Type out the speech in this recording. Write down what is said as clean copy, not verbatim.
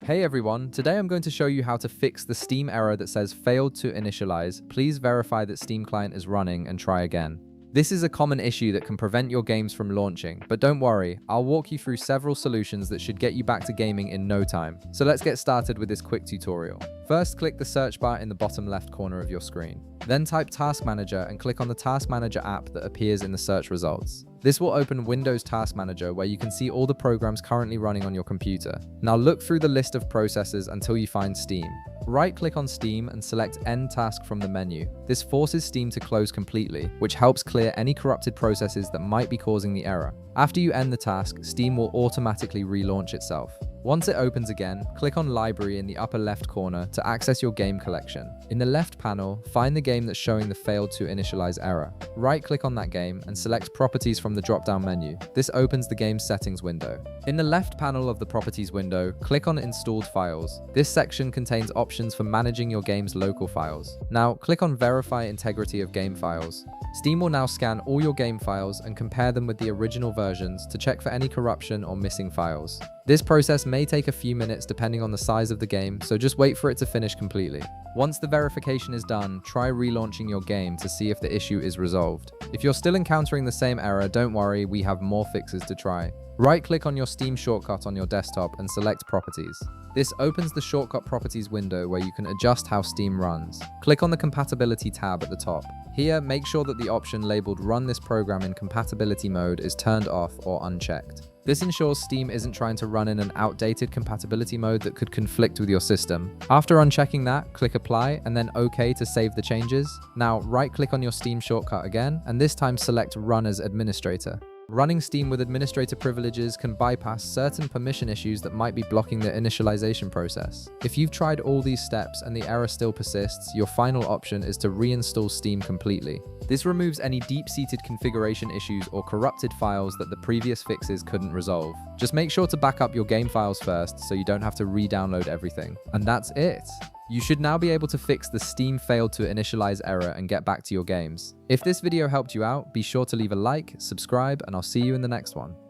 Hey everyone, today I'm going to show you how to fix the Steam error that says failed to initialize. Please verify that Steam client is running and try again. This is a common issue that can prevent your games from launching, but don't worry, I'll walk you through several solutions that should get you back to gaming in no time. So let's get started with this quick tutorial. First, click the search bar in the bottom left corner of your screen. Then type Task Manager and click on the Task Manager app that appears in the search results. This will open Windows Task Manager where you can see all the programs currently running on your computer. Now look through the list of processes until you find Steam. Right-click on Steam and select End Task from the menu. This forces Steam to close completely, which helps clear any corrupted processes that might be causing the error. After you end the task, Steam will automatically relaunch itself. Once it opens again, click on Library in the upper left corner to access your game collection. In the left panel, find the game that's showing the failed to initialize error. Right-click on that game and select Properties from the drop-down menu. This opens the game's settings window. In the left panel of the Properties window, click on Installed Files. This section contains options for managing your game's local files. Now, click on Verify Integrity of Game Files. Steam will now scan all your game files and compare them with the original versions to check for any corruption or missing files. This process may take a few minutes depending on the size of the game, so just wait for it to finish completely. Once the verification is done, try relaunching your game to see if the issue is resolved. If you're still encountering the same error, don't worry, we have more fixes to try. Right-click on your Steam shortcut on your desktop and select Properties. This opens the Shortcut Properties window where you can adjust how Steam runs. Click on the Compatibility tab at the top. Here, make sure that the option labeled Run this program in compatibility mode is turned off or unchecked. This ensures Steam isn't trying to run in an outdated compatibility mode that could conflict with your system. After unchecking that, click Apply and then OK to save the changes. Now, right-click on your Steam shortcut again, and this time select Run as Administrator. Running Steam with administrator privileges can bypass certain permission issues that might be blocking the initialization process. If you've tried all these steps and the error still persists, your final option is to reinstall Steam completely. This removes any deep-seated configuration issues or corrupted files that the previous fixes couldn't resolve. Just make sure to back up your game files first so you don't have to re-download everything. And that's it! You should now be able to fix the Steam failed to initialize error and get back to your games. If this video helped you out, be sure to leave a like, subscribe, and I'll see you in the next one.